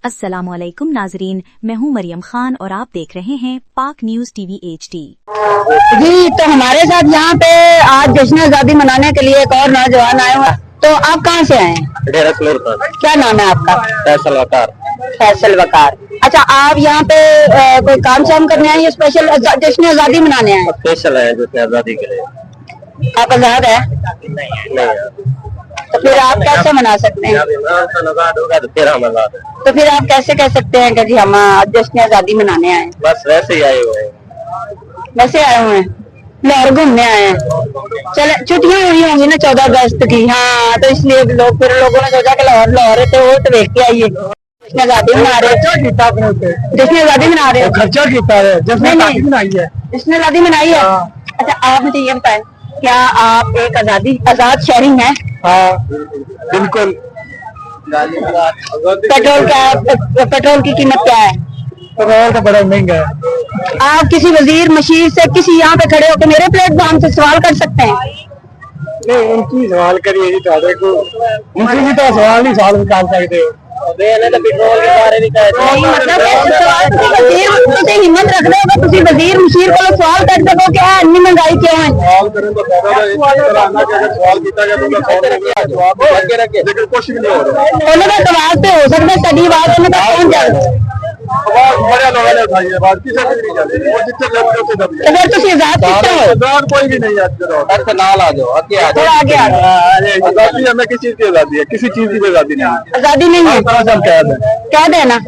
अस्सलामुअलैकुम नाजरीन, मैं हूं मरियम खान और आप देख रहे हैं पाक न्यूज टीवी HD। जी, तो हमारे साथ यहाँ पे आज जश्न आजादी मनाने के लिए एक और नौजवान आए हुए। तो आप कहाँ से आए हैं? डेरा फ्लोर पर। क्या नाम है आपका? फैसल वकार। फैसल वकार। अच्छा, आप यहाँ पे कोई काम शाम करने आए या स्पेशल जश्न आजादी मनाने आए? स्पेशल है जैसे आजादी के लिए। आप आजाद है? नहीं, तो फिर आप कैसे मना सकते हैं? आजाद होगा तो फिर हम आजाद है। तो फिर आप कैसे कह सकते हैं कि जी हम जश्न आजादी मनाने आए? बस वैसे ही आए हुए हैं। वैसे आए हुए हैं, लाहौर घूमने आए हैं। चले, छुट्टियां हुई होंगी ना 14 अगस्त की। हाँ, तो इसलिए लोगों ने सोचा कि लाहौर है तो वो तो देख के आइए। जश्न आजादी मना रहे, जश्न आजादी मना रहे, खर्चा किया है, जश्न आजादी मनाई है। अच्छा, आप मुझे ये बताएं, क्या आप एक आजाद शहरी हैं? हाँ बिल्कुल। पेट्रोल की कीमत क्या है? पेट्रोल तो बड़ा महंगा है। आप किसी वजीर मशीर से किसी यहाँ पे खड़े होकर मेरे प्लेटफॉर्म से सवाल कर सकते हैं? नहीं, उनकी सवाल करिए उनकी भी तो सवाल निकाल सकते हो। पेट्रोल के बारे में नहीं, मतलब वजीर से हिम्मत रख रहे हो कि वजीर मशीर को सवाल कर सको क्या है इतनी महंगाई क्यों है? सवाल करें तो सवाल किया गया तो जवाब लेकिन कुछ भी नहीं हो रहा। उन्होंने तो आवाज पे हो सकता है, सभी आवाज उन्हें तक पहुंच जाए। बड़े लोगों ने उठाई है बात, किसी भी नहीं चली, वो जितने लेवल से दबी है। तो फिर तुम आजाद किससे हो? आजाद कोई भी नहीं है। नाल आ जाओ, थोड़ा आगे आ जाओ। आजादी हमें किसी चीज की आजादी है, किसी चीज की आजादी नहीं है। आजादी नहीं है, तरह से हम कैद है। कैद है ना?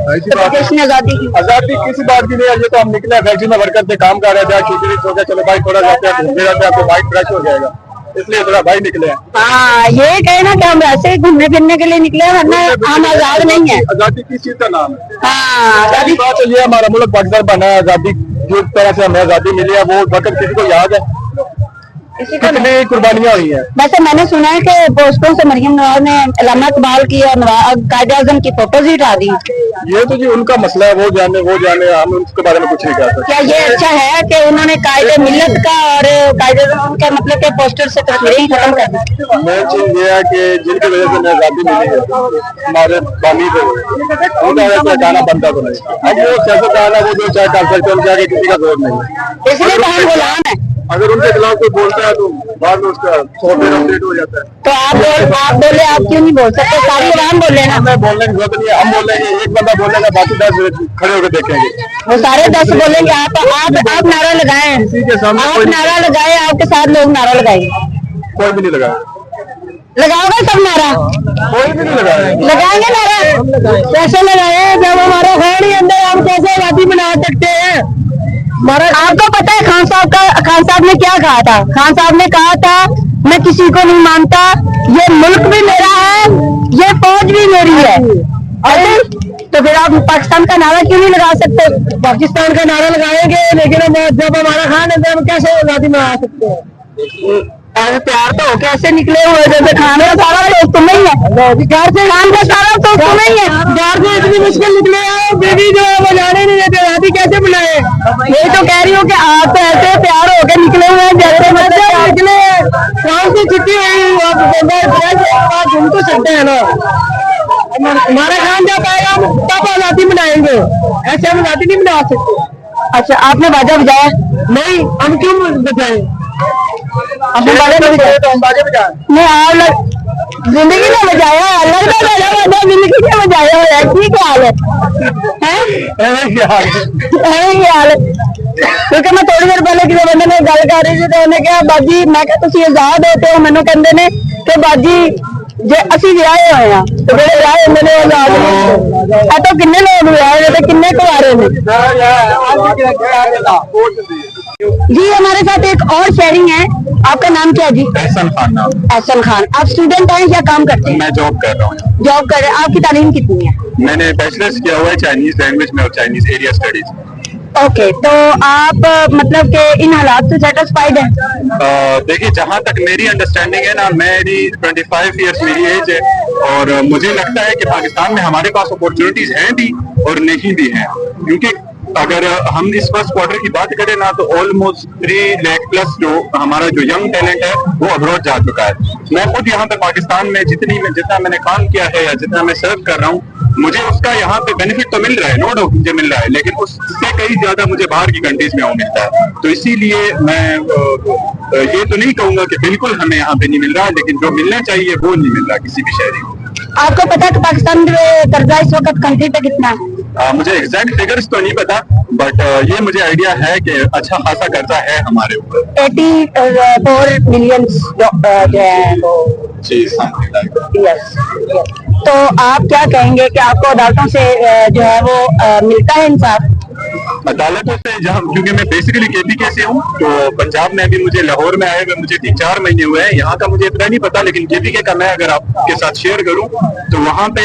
जश्न आजादी की आजादी किसी बात की नहीं है। ये तो हम निकले फैक्ट्री में वर्कर थे, काम कर रहे थे, खिचड़ी सो गया, चलो भाई थोड़ा जाते हैं घूमने जाते हैं, आपको माइंड फ्रेश हो जाएगा, इसलिए थोड़ा भाई निकले हैं। हाँ, ये कहना कि हम ऐसे घूमने फिरने के लिए निकले, वरना हम आजाद नहीं है। आजादी किस चीज का नाम है? हाँ, आजादी बात तो ये हमारा मुल्क पाकिस्तान बना है, आजादी जिस तरह से हमें आजादी मिली है वो वक्त किसी को याद है? कितनी कुर्बानियां हुई हैं। वैसे मैंने सुना है कि पोस्टों से मरियम नवाज ने अल्लामा इकबाल की और कायदे आजम की फोटोज ही हटा दी। ये तो जी उनका मसला है, वो जाने, हम उसके बारे में कुछ नहीं कह सकते। क्या ये अच्छा है कि उन्होंने कायदे मिल्लत का और कायदे उनका मतलब के पोस्टर से तस्वीरें ही खत्म कर दी? मेन चीज ये है कि जिनकी वजह से हमें आजादी मिली है हमारे बानी को, उनका वैसे हटाना बनता तो नहीं। अब वो सियासतदान है, वो जो चाहे कर सकते हैं, उनके आगे किसी का जोर नहीं है। इसलिए तो हम गुलाम है। अगर उनके खिलाफ कोई बोलता है तो बाद में उसका सॉफ्टवेयर अपडेट हो जाता है। तो आप बोले, आप क्यों नहीं बोल सकते? सारी आवाम बोले ना। हमें बोलने की जरूरत नहीं है, हम बोलेंगे, एक बंदा बोलेगा, बाकी 10 खड़े होकर देखेंगे। वो सारे 10 बोलेंगे। आप नारा लगाए, किसी के सामने आप नारा लगाए, आपके साथ लोग नारा लगाएंगे। कोई भी नहीं लगाया, लगाओगे सब नारा? कोई भी नहीं लगाया। लगाएंगे नारा? कैसे लगाए जब हमारा है नहीं अंदर, हम कैसे आजादी बना सकते हैं? आपको पता है खान साहब ने क्या कहा था? खान साहब ने कहा था मैं किसी को नहीं मानता, ये मुल्क भी मेरा है, ये फौज भी मेरी है। अरे तो फिर आप पाकिस्तान का नारा क्यों नहीं लगा सकते? पाकिस्तान का नारा लगाएंगे, लेकिन जब हमारा खान है हम कैसे आजादी बना सकते हैं? प्यार तो कैसे निकले हुए जैसे खाने का सारा दोस्त तुम्हें ही है, घर से खान का सारा दोस्त तुम्हें ही है। घर से इतनी मुश्किल निकले हैं, बेबी जो है वो जाने नहीं देते, आजादी कैसे बनाए? यही तो कह रही हूँ कि आप तो ऐसे प्यार होके निकले हुए हैं जैसे मतलब निकले काम से छुट्टी हुई, घूम तो सकते हैं ना। हमारा खान जब आएगा हम तब आजादी बनाएंगे, ऐसे हम आजादी नहीं बना सकते। अच्छा, आपने बाजा बजाया? नहीं, हम क्यों बजाए? अपने बारे में नहीं, आप जिंदगी में बजाया, अलग का बजा जिंदगी में बजाया है। ठीक हाल है, क्योंकि मैं थोड़ी देर पहले किसी बंदे ने गल कर रही थी तो उन्हें कहा बाजी, मैं क्या तुम आजाद होते हो? मैंने कहते ने कि बाजी जे असी विआहे हुए हैं तो जो विआहे होंगे ने आजाद तो किन्ने लोग विआहे ने, किन्ने कुआरे ने। जी, हमारे साथ एक और शेयरिंग है। आपका नाम क्या है जी? एहसन खान नाम। एहसन खान। आप स्टूडेंट हैं या काम करते हैं? मैं जॉब कर रहा हूँ। जॉब कर रहे हैं। आपकी तालीम कितनी है? मैंने बैचलर्स किया हुआ है चाइनीज लैंग्वेज में और चाइनीज एरिया स्टडीज। ओके, तो आप मतलब के इन हालात से सेटिस्फाइड हैं? देखिए, जहाँ तक मेरी अंडरस्टैंडिंग है ना, मेरी 25 ईयर्स मेरी एज है और मुझे लगता है कि पाकिस्तान में हमारे पास अपॉर्चुनिटीज हैं भी और नहीं भी हैं, क्योंकि अगर हम इस फर्स्ट क्वार्टर की बात करें ना तो ऑलमोस्ट 3 लाख प्लस जो हमारा जो यंग टैलेंट है वो अब्रॉड जा चुका है। मैं खुद यहाँ पे पाकिस्तान में जितना मैंने काम किया है या जितना मैं सर्व कर रहा हूँ मुझे उसका यहाँ पे बेनिफिट तो मिल रहा है, नो डाउट मुझे मिल रहा है, लेकिन उससे कहीं ज्यादा मुझे बाहर की कंट्रीज में वो मिलता है। तो इसीलिए मैं ये तो नहीं कहूंगा कि बिल्कुल हमें यहाँ पे नहीं मिल रहा, लेकिन जो मिलना चाहिए वो नहीं मिल रहा किसी भी शहरी को। आपको पता है कि पाकिस्तान में कर्जा इस वक्त कंट्री पे कितना है? मुझे एग्जैक्ट फिगर्स तो नहीं पता, बट ये मुझे आइडिया है कि अच्छा खासा कर्जा है हमारे ऊपर। 84 मिलियन जो है वो। जी, something like that. यस। तो आप क्या कहेंगे कि आपको अदालतों से जो है वो मिलता है इंसाफ? अदालतों से जहाँ, क्योंकि मैं बेसिकली केपीके से हूँ, तो पंजाब में अभी मुझे लाहौर में आए हुए मुझे 3-4 महीने हुए हैं। यहाँ का मुझे इतना नहीं पता, लेकिन केपीके का मैं अगर आपके साथ शेयर करूँ तो वहाँ पे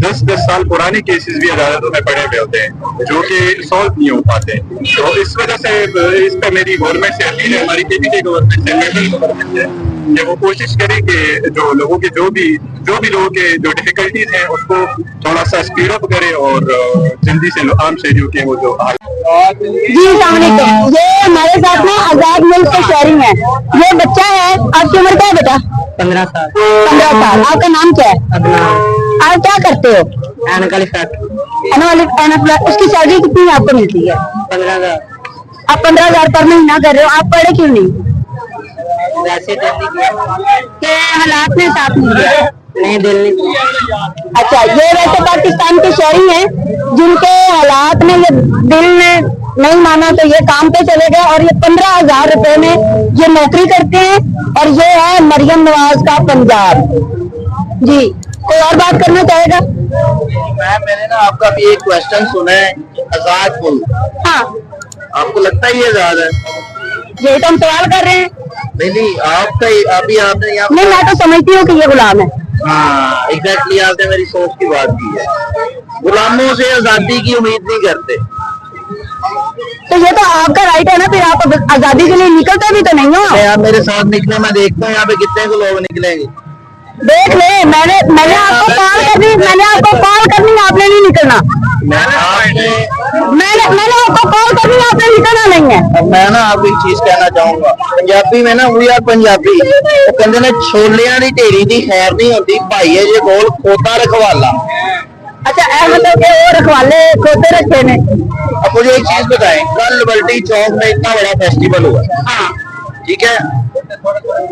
10-10 साल पुराने केसेस भी अदालतों में पड़े हुए होते हैं जो कि सॉल्व नहीं हो पाते। तो इस वजह से इस पर मेरी गवर्नमेंट से अपील है, हमारी केपीके गवर्नमेंट से, फेडरल गवर्नमेंट से, कि वो कोशिश करें कि जो लोगों के जो भी लोगों के जो डिफिकल्टीज हैं उसको थोड़ा सा स्पीड अप करें और जल्दी से आम शहरियों के वो जो जी अस्सलामुअलैकुम। ये हमारे साथ में आजाद मुल्क के शहरी हैं। ये बच्चा है, आपकी उम्र क्या है बेटा? 15 साल। 15 साल। आपका नाम क्या है? अदनान। आप क्या करते हो? उसकी सैलरी कितनी आपको मिलती है? 15,000। आप 15,000 पर महीना कर रहे हो, आप पढ़े क्यों नहीं? वैसे तो नहीं किया। के हालात ने साथ नहीं दिया? नहीं, दिल नहीं किया। अच्छा, ये वैसे पाकिस्तान के शहरी हैं जिनके हालात में ये दिल ने नहीं माना तो ये काम पे चले गए और ये 15,000 रुपए में ये नौकरी करते हैं। और ये है मरियम नवाज का पंजाब। जी, कोई और बात करना चाहेगा? मैंने ना आपका भी एक क्वेश्चन सुना है, आजाद मुल्क। हाँ, आपको लगता है ये आजाद है? यही तो हम सवाल कर रहे हैं। नहीं, आपका अभी आपने यहाँ नहीं, मैं तो समझती हूँ कि ये गुलाम है। हाँ, एग्जैक्टली आपने मेरी सोच की बात की है। गुलामों से आजादी की उम्मीद नहीं करते। तो ये तो आपका राइट है ना, फिर आप आजादी के लिए निकलते भी तो नहीं हो। आप मेरे साथ निकले, मैं देखता हूँ यहाँ पे कितने को लोग निकलेंगे। देख ले, मैंने आपको कॉल करनी, आपने नहीं निकलना। मैंने आपको कॉल करनी, आपने निकलना नहीं है। अब मैं ना आपको एक चीज कहना चाहूंगा, पंजाबी में ना वी आर पंजाबी, वो कहते ने छोलियां दी ढेरी दी खैर नहीं होती, भाई है जे गोल खोता रखवाला। अच्छा, मतलब कि वो रखवाले खोते रखे ने। अब मुझे एक चीज बताएं, कल बल्टी चौक में इतना बड़ा फेस्टिवल हुआ, ठीक है,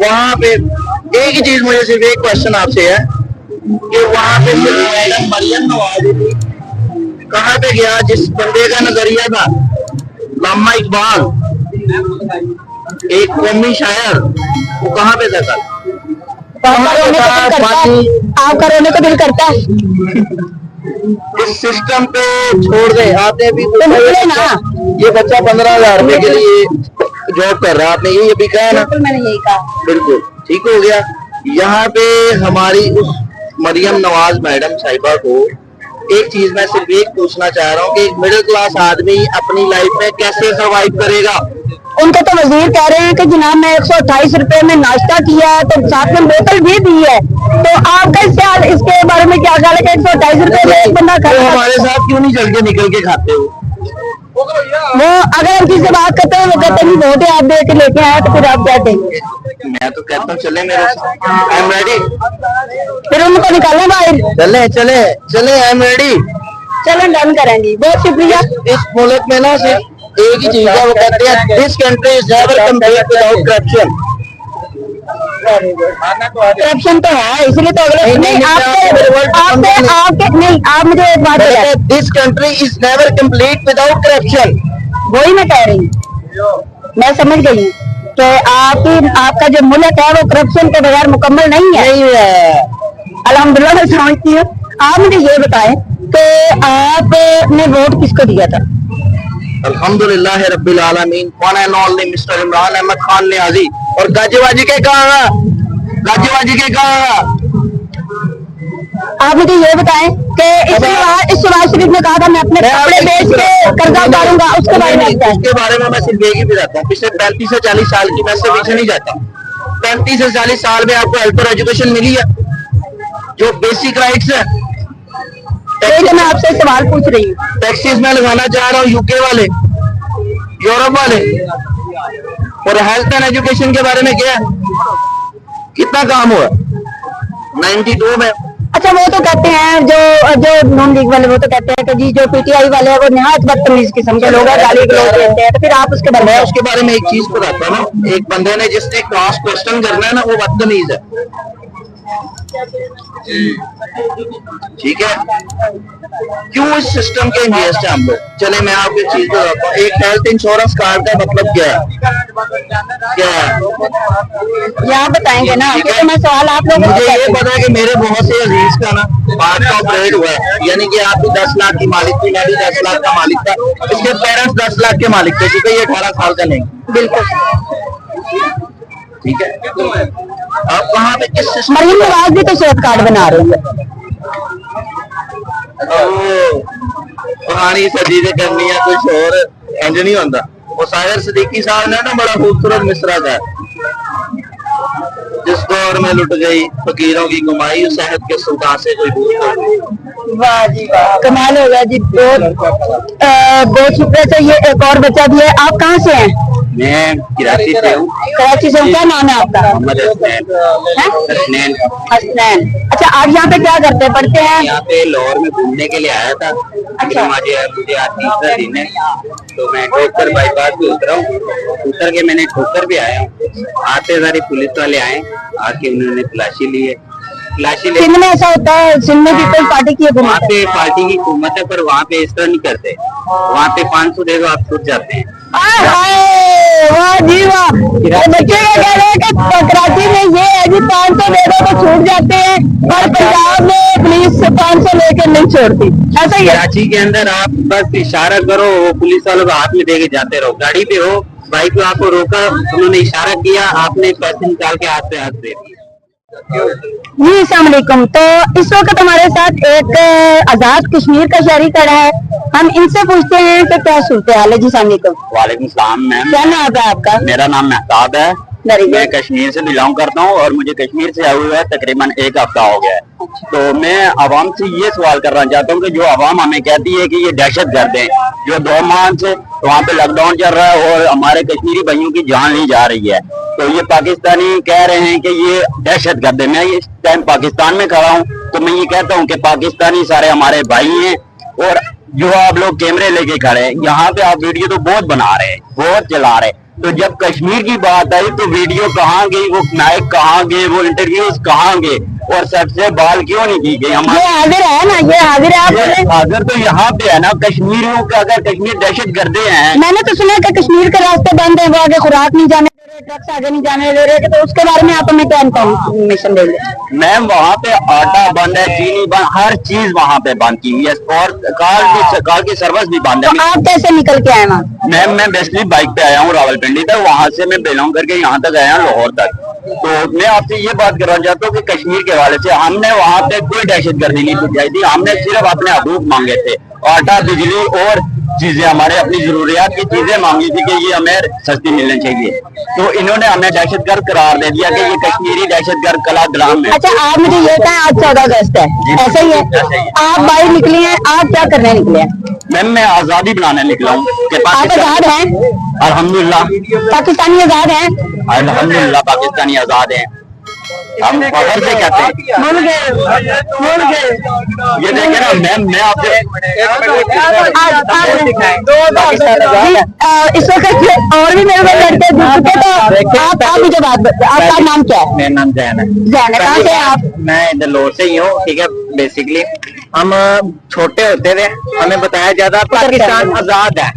वहाँ पे एक ही चीज, मुझे सिर्फ एक क्वेश्चन आपसे है कि वहाँ पे मैडम मरियम नवाज कहाँ पे गया? जिस बंदे का नजरिया था अल्लामा इकबाल, एक कौमी शायर, वो कहाँ पे था? आपका रोने को दिल करता है। इस सिस्टम पे छोड़ दे। आपने अभी तो निकले ना। ये बच्चा 15,000 रुपए के लिए जॉब कर रहा है, आपने ये भी कहा ना? बिल्कुल, मैंने यही कहा। बिल्कुल ठीक हो गया। यहाँ पे हमारी उस मरियम नवाज मैडम साहिबा को एक चीज मैं सिर्फ एक पूछना चाह रहा हूँ कि मिडिल क्लास आदमी अपनी लाइफ में कैसे सर्वाइव करेगा? उनको तो वजीर कह रहे हैं कि जनाब मैं 128 रुपए में नाश्ता किया है, तो साथ में बोतल भी दी है। तो आपका इसके बारे में क्या ख्याल है कि 128 रुपए में एक बंदा खा? हमारे साथ क्यों नहीं चल के निकल के खाते हो? वो अगर हम किसी से बात करते हैं वो कहते हैं वोट आप दे के लेके आए, तो फिर आप क्या देंगे? मैं तो कहता हूँ चले मेरे साथ, आई एम रेडी। फिर उनको निकालना बाहर। चले चले चले, आई एम रेडी। चलो डन करेंगे, बहुत शुक्रिया। इस मुल्क में ना सिर्फ एक ही चीज है, वो कहते हैं this country is never complete without corruption. Corruption तो है, इसलिए तो अगले नहीं आपके नहीं, आप मुझे एक बात बताएं, this country is never complete without corruption. वही मैं कह रही हूँ, मैं समझ गई हूँ कि आपका जो मुल्क है वो करप्शन के बगैर मुकम्मल नहीं है। अल्हम्दुलिल्लाह मैं समझती हूँ। आप मुझे ये बताएं कि आपने वोट किसको दिया था? अल्हम्दुलिल्लाह रब्बिल आलमीन, one and only mister Imran Ahmad Khan Niazi. और गाजीबाजी के कहा, गाजीबाजी के कहा। आप मुझे ये बताएं कि इस शहबाज शरीफ ने कहा था मैं अपने कपड़े बेच के कर्जा उतारूंगा, उसके बारे में क्या? उसके बारे में मैं सिर्फ यही भी रहता हूँ, पिछले 35 से 40 साल की, मैं से पीछे नहीं जाता। 35 से 40 साल में आपको हेल्थ और एजुकेशन मिली है, जो बेसिक राइट्स है। तो मैं आपसे सवाल पूछ रही हूँ, टैक्सेस में लगाना चाह रहा हूँ यूके वाले, यूरोप वाले। और हेल्थ एंड एजुकेशन के बारे में क्या कितना काम हुआ 92 में? अच्छा वो तो कहते हैं जो नॉन लीग वाले वो तो कहते हैं कि जी जो पीटीआई वाले हैं वो निहायत बदतमीज किस्म के लोग हैं, गाली गलौज देते हैं, तो फिर आप उसके बारे मैं में उसके बारे में एक चीज बताता हूँ ना, एक बंदे ने जिसने क्रॉस क्वेश्चन करना है ना वो बदतमीज है, ठीक है। क्यों इस सिस्टम के इंगेस्ट है हम लोग? चले मैं आपको एक चीज बताता हूँ, एक हेल्थ इंश्योरेंस कार्ड का मतलब क्या है? क्या है यहाँ बताएंगे ना, क्योंकि मैं सवाल आप लोगों मुझे को ये पता है कि मेरे बहुत से अजीज का ना पार्ट का ऑपरेट हुआ है, यानी कि आप भी 10 लाख की मालिक थी, मैं भी 10 लाख का मालिक था, इसके पेरेंट्स 10 लाख के मालिक थे, क्योंकि ये 18 साल का नहीं। बिल्कुल ठीक है, आप वहाँ पे किस सिस्टम मरीम नवाज भी तो सेहत कार्ड बना रही है। पुरानी सदी से करनी है कुछ और इंज नहीं होता। वो साहिर सिद्दीकी साहब ने ना बड़ा खूबसूरत मिसरा था, जिस दौर में लुट गई फकीरों की कमाई, उस शहद के सुल्तान से कोई दूर कर दी। वाह जी वाह, कमाल हो गया जी, बहुत शुक्रिया। से ये एक और बच्चा भी है, आप कहाँ से हैं? मैं कराची से हूँ। कराची से हूँ, क्या नाम है आपका? मोहम्मद हसनैन। हसनैन। अच्छा, आप यहाँ पे क्या करते हैं, पढ़ते हैं? यहाँ पे लाहौर में घूमने के लिए आया था। अच्छा, मुझे आज तीसरा दिन है, तो मैं ठोकर बाईपास पे उतरा हूँ, उतर के मैंने ठोकर भी आया हूँ। आते सारे पुलिस वाले आए, आके उन्होंने तलाशी ली है। सिंध में ऐसा होता है, सिंध में पीपल्स पार्टी की वहाँ हुकूमत पे पार्टी की हुकूमत है, पर वहाँ पे इस तरह नहीं करते। वहाँ पे 500 दे दो आप छूट जाते हैं। वाह जी वाह, बच्चे का कह रहे हैं कि कराची में ये है जी 500 दे दो तो छूट जाते हैं, और पंजाब में पुलिस 500 लेकर नहीं छोड़ती, ऐसा ही है। कराची के अंदर आप बस इशारा करो, वो पुलिस वालों को हाथ में दे के जाते रहो। गाड़ी पे हो, बाइक पे आपको रोका, उन्होंने इशारा किया, आपने पैसे निकाल के हाथ पे हाथ दे दिया। जी अस्सलाम वालेकुम। तो इस वक्त हमारे साथ एक आजाद कश्मीर का शहरी खड़ा है, हम इनसे पूछते हैं कि क्या सूरत हाल है। जी अस्सलाम वालेकुम। वालेकुम सलाम मैम। क्या नाम है आपका? मेरा नाम महताब है, Very good. मैं कश्मीर से बिलोंग करता हूँ और मुझे कश्मीर से आए हुए तकरीबन 1 हफ्ता हो गया है। तो मैं आवाम से ये सवाल करना चाहता हूँ कि जो आवाम हमें कहती है कि ये दहशत गर्द हैं, जो 2 माह से वहाँ पे लॉकडाउन चल रहा है और हमारे कश्मीरी भाइयों की जान ली जा रही है, तो ये पाकिस्तानी कह रहे हैं कि ये दहशत गर्द है। मैं इस टाइम पाकिस्तान में खड़ा हूँ, तो मैं ये कहता हूँ कि पाकिस्तानी सारे हमारे भाई हैं, और जो आप लोग कैमरे लेके खड़े हैं यहाँ पे, आप वीडियो तो बहुत बना रहे हैं, बहुत चला रहे हैं, तो जब कश्मीर की बात आई तो वीडियो कहाँ गई, वो नायक कहाँ गए, वो इंटरव्यूज कहाँ गए, और सबसे बाल क्यों नहीं की गई? ये हाजिर है ना, ये हाजिर है। आप हाजिर तो यहाँ पे है ना, कश्मीरियों का, अगर कश्मीर दहशत गर्दे हैं। मैंने तो सुना कि कश्मीर के रास्ते बंद है, वो आगे खुराक नहीं जाने दे रहे, ट्रक्स आगे नहीं जाने दे रहे, तो उसके बारे में आप हमें क्या इन्फॉर्मेशन देंगे? मैम वहाँ पे आटा बंद है, चीनी बंद, हर चीज वहाँ पे बंद की हुई है, और कार की सर्विस भी बंद है। तो आप कैसे निकल के आए वहाँ? मैम मैं बेसिकली बाइक पे आया हूँ रावलपिंडी तक, वहाँ से मैं बिलोंग करके यहाँ तक आया हूँ लाहौर तक। तो मैं आपसे ये बात करना चाहता हूँ कि कश्मीर के हवाले से हमने वहाँ पे कोई दहशतगर्दी नहीं की थी, हमने सिर्फ अपने हकूक मांगे थे, आटा, बिजली और चीजें, हमारे अपनी जरूरियात की चीजें मांगी थी कि ये हमें सस्ती मिलनी चाहिए। तो इन्होंने हमें दहशतगर्द करार दे दिया कि ये कश्मीरी दहशतगर्द कला गुलाम है। अच्छा, आप मुझे ये कहें, आज 14 अगस्त है, ऐसा ही है, आप बाहर निकले हैं, आप क्या करने निकले हैं? मैम मैं आजादी बनाने निकला हूँ कि आप आजाद हैं? अल्हम्दुलिल्लाह पाकिस्तानी आजाद हैं? अल्हम्दुलिल्लाह पाकिस्तानी आजाद हैं, हम फख्र से कहते हैं। मुल गए। ये देखे ना मैम, मैं आपसे इस वक्त और भी मेरे को लड़के जुड़ चुके, तो आप मुझे बात बताइए, आपका नाम क्या है? मेरा नाम जैन है। जैन है, कहाँ से हैं आप? मैं इधर लाहौर से ही हूँ, ठीक है। बेसिकली हम छोटे होते थे, हमें बताया जाता पाकिस्तान आजाद है,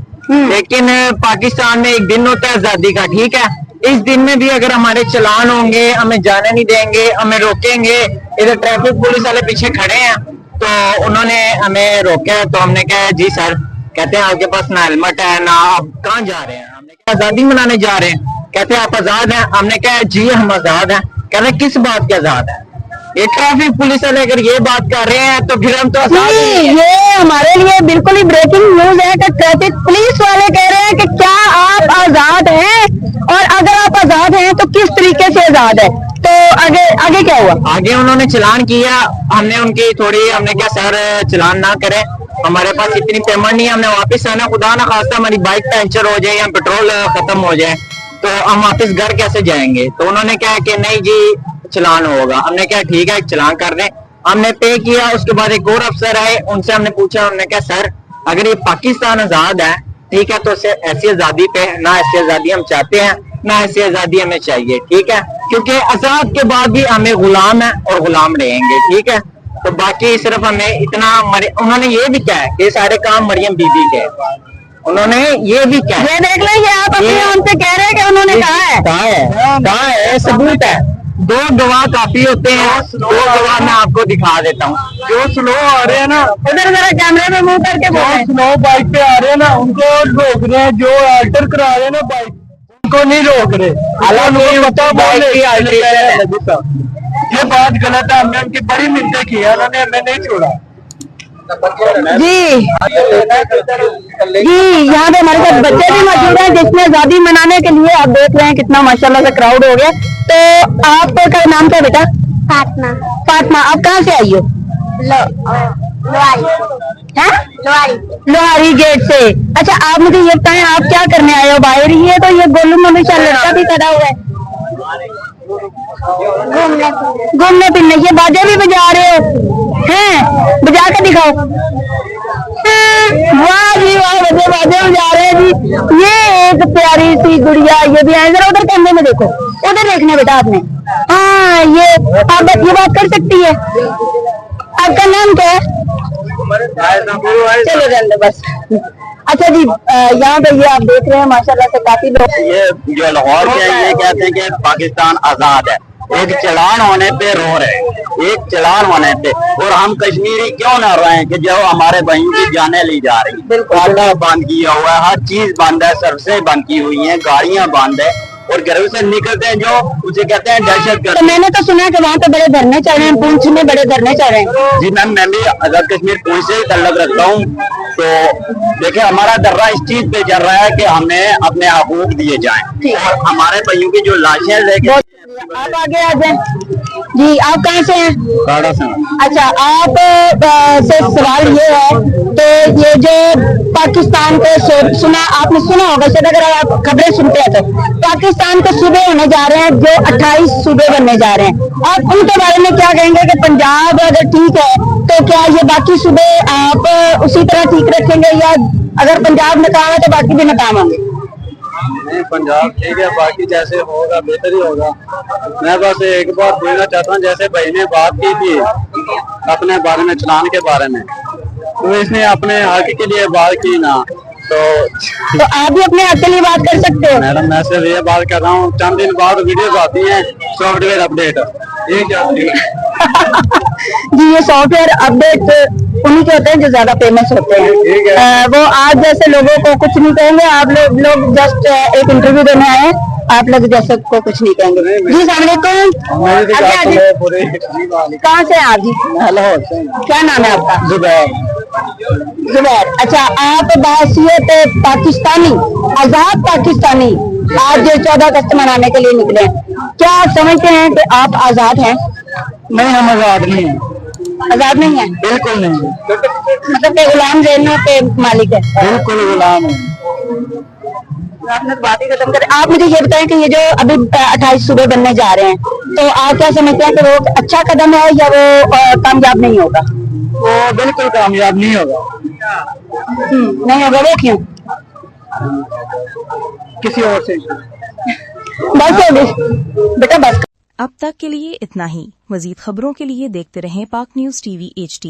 लेकिन पाकिस्तान में एक दिन होता है आजादी का, ठीक है। इस दिन में भी अगर हमारे चलान होंगे, हमें जाने नहीं देंगे, हमें रोकेंगे, इधर ट्रैफिक पुलिस वाले पीछे खड़े हैं, तो उन्होंने हमें रोका, तो हमने कहा जी सर, कहते हैं आपके पास ना हेलमेट है ना, आप कहाँ जा रहे हैं? हमने कहा आजादी मनाने जा रहे हैं। कहते हैं आप आजाद हैं? हमने कहा जी हम आजाद हैं। कहते हैं किस बात के आजाद है? ये ट्रैफिक पुलिस वाले अगर ये बात कर रहे हैं तो फिर हम तो आजाद नहीं हैं। ये हमारे लिए बिल्कुल ही ब्रेकिंग न्यूज है कि ट्रैफिक पुलिस वाले कह रहे हैं कि क्या आप आजाद हैं, और अगर आप आजाद हैं तो किस तरीके से आजाद है? तो आगे क्या हुआ? आगे उन्होंने चलान किया, हमने उनकी हमने कहा सर चलान ना करें, हमारे पास इतनी पेमेंट नहीं है, हमने वापस आना, खुदा ना खास्ता हमारी बाइक पंचर हो जाए या पेट्रोल खत्म हो जाए तो हम वापस घर कैसे जाएंगे? तो उन्होंने कहा कि नहीं जी चलान होगा। हमने कहा ठीक है चलान कर दें। हमने पे किया। उसके बाद एक और अफसर आए, उनसे हमने पूछा, उन्होंने कहा सर अगर ये पाकिस्तान आजाद है, ठीक है, तो ऐसी आजादी पे ना ऐसी आजादी हम चाहते हैं, ना ऐसी आजादी हमें चाहिए, ठीक है, क्योंकि आजाद के बाद भी हमें गुलाम है और गुलाम रहेंगे, ठीक है। तो बाकी सिर्फ हमें इतना उन्होंने ये भी कहा है कि सारे काम मरियम बीबी के, उन्होंने ये भी कहा, ये देख लीजिए आप अपने उनसे कह रहे हैं कि उन्होंने कहा है, सबूत है। 2 गवाह काफी होते हैं, 2 गवाह मैं आपको दिखा देता हूँ। जो स्लो आ रहे हैं ना, उधर जरा कैमरे में मुंह करके बोले। स्लो बाइक पे आ रहे हैं ना, उनको रोक रहे हैं। जो अल्टर करा रहे हैं ना बाइक, उनको नहीं रोक रहे। ये बात गलत है, हमने उनकी बड़ी मिन्नतें की है, उन्होंने हमें नहीं छोड़ा। जी यहाँ पे हमारे साथ बच्चे भी मौजूद हैं जिसमें आजादी मनाने के लिए आप देख रहे हैं कितना माशाल्लाह से क्राउड हो गया। तो आपका नाम क्या बेटा? फातिमा। फातिमा, आप कहाँ से आई हो? लोहारी गेट से। अच्छा आप मुझे ये बताएं, आप क्या करने आए हो? बाहर ही है तो ये गोलू मनुष्य लड़का भी खड़ा हुआ है, घूमने फिरने। ये बाजे भी बजा रहे हो हैं? बजा के दिखाओ। वाह जी वाह, बजे बाजे बजा रहे हैं जी। ये एक प्यारी सी गुड़िया, ये भी है। जरा उधर कैमरे में देखो, उधर देखना बेटा आपने। हाँ ये आप ये बात कर सकती है। आपका नाम क्या है? चलो रहने बस। अच्छा जी, यहाँ पे ये आप देख रहे हैं माशाल्लाह से काफी लोग। ये जो लाहौर के ये कहते हैं कि पाकिस्तान आजाद है, एक चलान होने पे रो रहे हैं, एक चलान होने पे। और हम कश्मीरी क्यों ना रहे हैं कि जो हमारे बहन की जानें ली जा रही है, काटा बंद किया हुआ है, हर चीज बंद है, सर्विसें बंद की हुई हैं, गाड़ियां बंद है, और घरों से निकलते हैं जो उसे कहते हैं दहशतगर्द। तो मैंने तो सुना कि वहाँ पे बड़े धरने चल रहे हैं, पुंछ में बड़े धरने चल रहे हैं। जी मैम, मैं भी आजाद कश्मीर पुंछ से ही ताल्लुक रखता हूँ। तो देखिए हमारा दर्रा इस चीज पे चल रहा है कि हमें अपने हकूक दिए जाएं, और हमारे भाइयों की जो लाशें लेके। आप आगे आ जाए जी। आप कहाँ से हैं? काड़ा से। अच्छा, आप से सवाल ये है तो ये जो पाकिस्तान को सुना आपने सुना होगा शायद, अगर आप खबरें सुनते हैं तो पाकिस्तान को सूबे होने जा रहे हैं, जो 28 सूबे बनने जा रहे हैं। आप उनके बारे में क्या कहेंगे कि पंजाब अगर ठीक है तो क्या ये बाकी सूबे आप उसी तरह ठीक रखेंगे, या अगर पंजाब नाकाम है तो बाकी भी नाकाम होंगे? नहीं, पंजाब ठीक है, बाकी जैसे होगा बेहतर ही होगा। मैं बस एक बात बोलना चाहता हूँ, जैसे भाई ने बात की थी अपने बारे में, चलान के बारे में, तो इसने अपने हक के लिए बात की ना, तो आप भी अपने हक के लिए बात कर सकते हो। मैडम मैं सिर्फ ये बात कर रहा हूँ, चंद दिन बाद वीडियोस आती हैं सॉफ्टवेयर अपडेट, ये क्या जी ये सॉफ्टवेयर अपडेट उन्हीं के होते हैं जो ज्यादा फेमस होते हैं। वो आज जैसे लोगों को कुछ नहीं कहेंगे। आप लोग जस्ट एक इंटरव्यू देने आए हैं, आप लोग जैसे को कुछ नहीं कहेंगे। जी सलामकुम। कहाँ से हैं आप जी? लाहौर से। क्या नाम है आपका? जुबैर। अच्छा, आप बासियत पाकिस्तानी, आजाद पाकिस्तानी, आज 14 अगस्त मनाने के लिए निकले हैं, क्या आप समझते हैं कि आप आजाद हैं? नहीं, हम आजाद नहीं है। आजाद नहीं है? बिल्कुल नहीं, मतलब कि गुलाम जेलों के मालिक है? बिल्कुल गुलाम है। आपने बात ही खत्म करें। आप मुझे ये बताएं कि ये जो अभी 28 सूबे बनने जा रहे हैं, तो आप क्या समझते हैं कि वो अच्छा कदम है या वो कामयाब नहीं होगा? वो बिल्कुल कामयाब नहीं होगा। नहीं होगा, वो क्यों? किसी और से बस हो गई बेटा, बस। अब तक के लिए इतना ही। मजीद खबरों के लिए देखते रहें पाक न्यूज़ टीवी HD।